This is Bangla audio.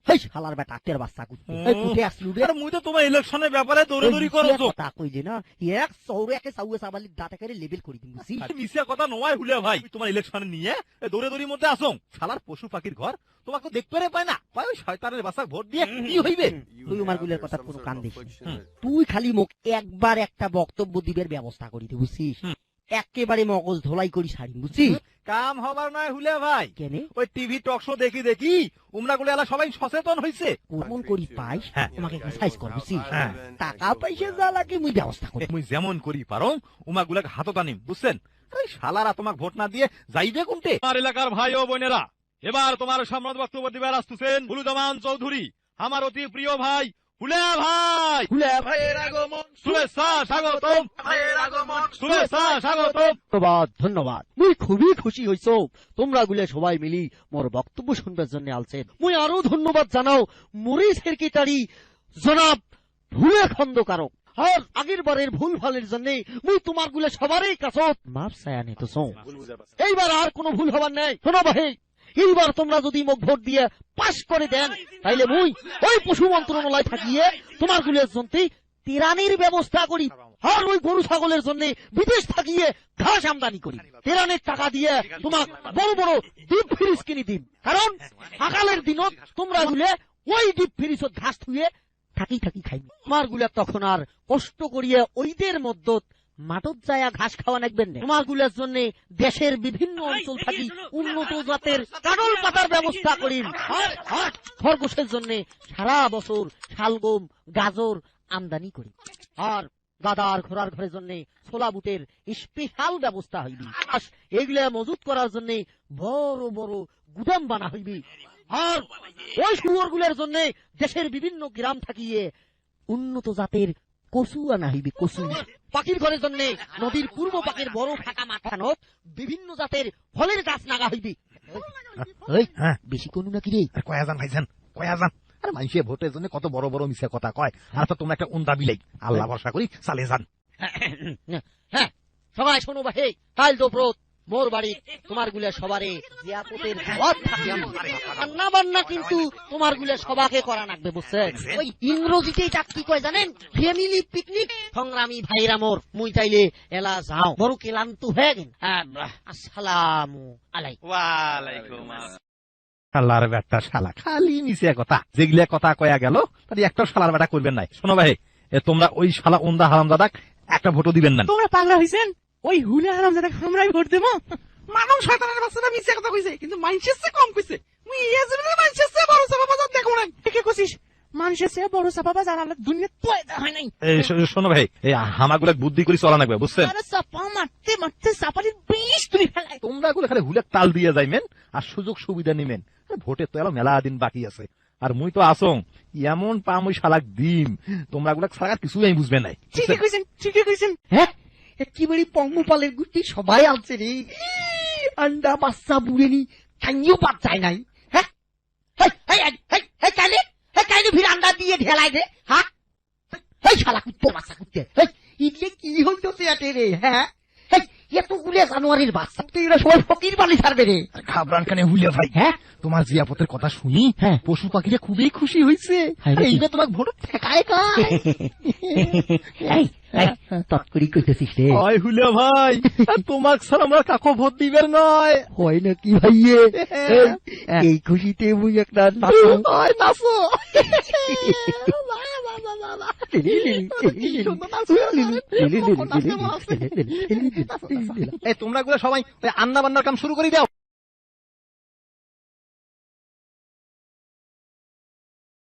হেই শালার বেটা তের বাচ্চা কুত্তে এই কুটে আসলু রে আরে মুই তো তোমার ইলেকশনের ব্যাপারে দৌড়াদৌড়ি করছো কথা কই যে না এক সৌরে একে সাউয়ে সাবালি দাঁতে করে লেভেল করে দিম বুঝছি মিশা কথা নয় হুলিয়া ভাই তোমার ইলেকশনে নিয়ে দৌড়াদৌড়ির মধ্যে আসো শালার পশু পাখির ঘর তোমাকে দেখতে পায় না পায় ওই শয়তানের বাসা ভোট দিয়ে কি হইবে তুই আমার গুলের কথা কোনো কান দিস তুই খালি মোক একবার একটা বক্তব্য দিবের ব্যবস্থা করি তুই বুঝছিস একেবারে মগজ ধোলাই করি সারিম বুঝছিস কাম হবার নয় হুলিয়া ভাই কেনে ওই টিভি টক শো দেখি উমরা গুলো এলা সবাই সচেতন হইছে কেমন করি পাইস তোমাকে একটা সাইজ কর বুঝছিস হ্যাঁ। টাকা পয়সা যা লাগে মুই ব্যবস্থা করি মুই যেমন করি পারো উমা গুলাকে হাতত আনিম বুঝছেন ওই শালারা তোমাকে ভোট না দিয়ে যাইবে কোনটে আমার এলাকার ভাই ও বোনেরা এবার তোমার সামনে বক্তব্য দিবার আসতেছেন হুলুজামান চৌধুরী আমার অতি প্রিয় ভাই হুলিয়া ভাই হুলিয়া ভাইয়ের আগমন শুভেচ্ছা স্বাগতম ভাইয়ের আগমন শুভেচ্ছা স্বাগতম ধন্যবাদ ধন্যবাদ মুই খুবই খুশি হইছো তোমরা গুলে সবাই মিলি মোর বক্তব্য শুনবার জন্য আলছেন মুই আরো ধন্যবাদ জানাও মুরি সেক্রেটারি জনাব ভুলে খন্দকারক আর আগের বারের ভুল ভালের জন্য মুই তোমার গুলে সবারই কাছত মাপ চায়া নিতেছ এইবার আর কোনো ভুল হবার নাই শোনো ভাই এইবার তোমরা যদি মোক ভোট দিয়ে পাশ করে দেন তাইলে মুই ওই পশু মন্ত্রণালয় থাকিয়ে তোমার গুলের জন্য তেরানির ব্যবস্থা করি আর ওই গরু ছাগলের জন্য বিদেশ থাকিয়ে ঘাস আমদানি করি তেরানের টাকা দিয়ে তোমাক বড় বড় ডিপ ফ্রিজ কিনে দিন কারণ সকালের দিনত তোমরা গুলে ওই ডিপ ফ্রিজত ঘাস থুয়ে থাকি থাকি খাইবে তোমার গুলা তখন আর কষ্ট করিয়ে ওইদের মধ্যত মাঠত যায়া ঘাস খাওয়া নাকবেন না তোমার গুলার জন্য দেশের বিভিন্ন অঞ্চল থাকি উন্নত জাতের কাডল পাতার ব্যবস্থা করি আর খরগোশের জন্য সারা বছর শালগম গাজর আমদানি করি আর গাদার ঘোড়ার ঘরের জন্য ছোলা বুটের স্পেশাল ব্যবস্থা হইবি এগুলা মজুত করার জন্য বড় বড় গুদাম বানা হইবি আর ওই শুয়োর গুলার জন্য দেশের বিভিন্ন গ্রাম থাকিয়ে উন্নত জাতের কচু আনা হইবি কচু পাখির ঘরের জন্য নদীর পূর্ব পাকের বড় ফাঁকা মাঠানত বিভিন্ন জাতের ফলের গাছ লাগা হইবি বেশি কোনো নাকি রে কয়াজান ভাইজান কয়াজান আরে মানুষের ভোটের জন্য কত বড় বড় মিশা কথা কয় আর তো তোমরা একটা উন্দা বিলাই আল্লাহ ভরসা করি চালে যান হ্যাঁ সবাই শোনো ভাই কাল দোপ্রত মোর বাড়ি তোমার গুলা সবারে জিয়াপতের দাওয়াত থাকে রান্না বান্না কিন্তু তোমার গুলা সবাকে করা লাগবে বুঝছেন ওই ইংরেজিতে এটা কি কয় জানেন ফ্যামিলি পিকনিক সংগ্রামী ভাইরা মোর মুই তাইলে এলা যাও বড় ক্লান্ত হয়ে গেন আসসালামু আলাইকুম ওয়ালাইকুম শালার বেটা শালা খালি মিশিয়া কথা যেগুলা কথা কয়া গেল তাই একটা শালার বেটা করবেন নাই শোনো ভাই তোমরা ওই শালা উন্দা হারামজাদাক একটা ভোটও দিবেন না তোমরা পাগলা হইছেন ওই হুলে হারামজাদাক আমরাই ভোট দেবো মানব শয়তানের বাচ্চাটা মিছে কথা কইছে কিন্তু মানুষের চেয়ে কম কইছে মুই এই জীবনে মানুষের চেয়ে বড় চাপা বাজার দেখো নাই কে কইছিস মানুষের চেয়ে বড় চাপা বাজার আলাদা দুনিয়া পয়দা হয় নাই শোনো ভাই এই হামাগুলা বুদ্ধি করে চলা লাগবে বুঝছেন আরে চাপা মারতে মারতে চাপালির বিষ তুলি ফেলাই তোমরা গুলো খালি হুলে তাল দিয়ে যাইবেন আর সুযোগ সুবিধা নিবেন ভোটের তো এলো মেলা দিন বাকি আছে আর মুই তো আসং এমন পাম ওই শালাক দিম তোমরা গুলা ছাড়া কিছুই আমি বুঝবে নাই ঠিকই কইছেন হ্যাঁ একেবারে পঙ্গপালের গুটি সবাই আনছে রে আন্ডা বাচ্চা বুড়েনি কাইও বাদ যায় নাই হ্যাঁ কাইলে ফির আন্ডা দিয়ে ঢেলাই দে হ্যাঁ এই শালা কুত্তো বাচ্চা কুত্তে ইডলে কি হইতো সেটে রে হ্যাঁ এত গুলে জানুয়ারির বাচ্চা তো এরা সবাই ফকির বালি ছাড়বে রে ঘাবরান কানে হুলিয়া ভাই হ্যাঁ তোমার জিয়াপতের কথা শুনি হ্যাঁ পশু পাখিরা খুবই খুশি হয়েছে এইটা তোমার ভোট ঠেকায় তৎকরি কইতেছিস রে হয় হুলিয়া ভাই তোমার ছাড়া আমরা কাকো ভোট দিবেন নয় হয় নাকি ভাইয়ে এই খুশিতে মুই একটা নাচো তোমরা গুলো সবাই রান্না বান্নার কাম শুরু করে দাও